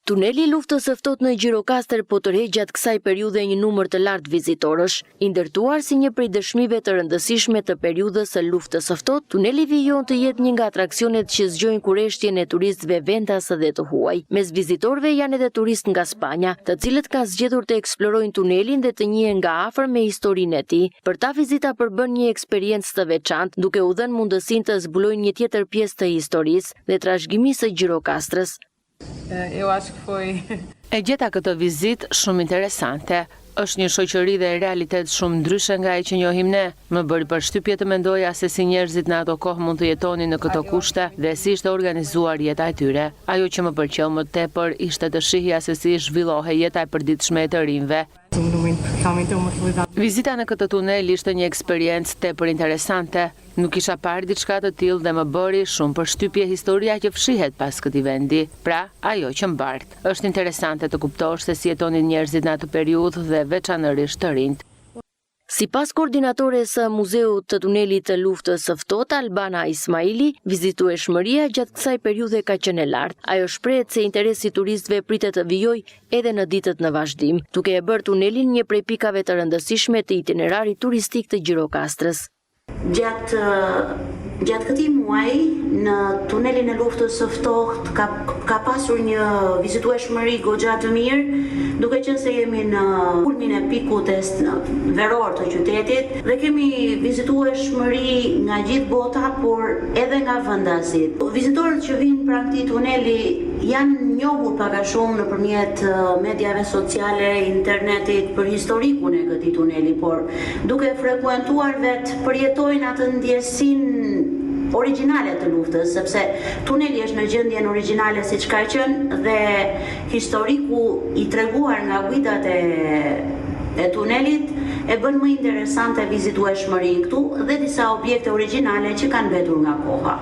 Tuneli i luftës së ftohtë në Gjirokastër po tërheq gjatë kësaj periudhe një numër të lartë vizitorësh. I ndërtuar si një prej dëshmive të rëndësishme të periudhës së luftës së ftohtë, tuneli vijon të jetë një nga atraksionet që zgjojnë kurreshtjen e turistëve vendas dhe të huaj. Mes vizitorëve janë edhe turistë nga Spanja, të cilët kanë zgjedhur të eksplorojnë tunelin dhe të njihen nga afër me historinë e tij. Për ta vizita përbën një eksperiencë të veçantë, duke u dhënë mundësinë të zbulojnë një tjetër pjesë të historisë dhe trashëgimisë së Gjirokastrës. E gjeta këtë vizitë shumë interesante. Është një shoqëri dhe realitet shumë ndryshe nga ai që njohim ne. Më bëri përshtypje të mendoja se si njerëzit në ato kohë mund të jetonin në këto kushte dhe si ishte organizuar jeta e tyre. Ajo që më pëlqeu më tepër ishte të shihja se si zhvillohej jeta e përditshme e të rinjve. Vizita në këtë tunel ishte një eksperiencë tepër interesante. Nuk isha parë diçka të tillë dhe më bëri shumë përshtypje historia që fshihet pas këtij vendi. Pra, ajo që mbart. Është interesante të kuptosh se si jetonin njerëzit në atë periudhë dhe veçanërisht të rinjt. Sipas koordinatores së Muzeut të Tunelit të Luftës së Ftohtë, Albana Ismaili, vizitueshmëria gjatë kësaj periudhe ka qenë e lartë. Ajo shprehet se interesi i turistëve pritet të vijojë edhe në ditët në vazhdim, duke e bërë tunelin një prej pikave të rëndësishme të itinerarit turistik të Gjirokastrës. Gjatë këtij muaji në tunelin e luftës së ftohtë ka pasur një vizitueshmëri goxha të mirë, duke qenë se jemi në kulmin e pikut veror të qytetit dhe kemi vizitueshmëri nga gjithë bota, por edhe nga vendasit. Vizitorët që vinë pranë këtij tuneli janë njohur pak a shumë nëpërmjet mediave sociale, internetit për historikun e këtij tuneli, por duke frekuentuar vetë përjetojnë atë ndjesinë origjinale të luftës, sepse tuneli është në gjendjen origjinale siç ka qenë dhe historiku i treguar nga guidat e tunelit e bën më interesante vizitueshmërinë këtu dhe disa objekte origjinale që kanë mbetur nga koha.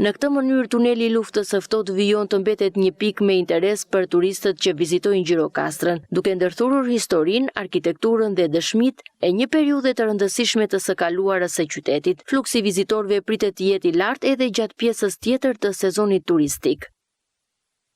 Në këtë mënyrë, tuneli i luftës së ftohtë vijon të mbetet një pikë me interes për turistët që vizitojnë Gjirokastrën, duke ndërthurur historinë, arkitekturën dhe dëshmitë e një periudhe të rëndësishme të së kaluarës së qytetit. Fluksi i vizitorëve pritet të jetë i lartë edhe gjatë pjesës tjetër të sezonit turistik.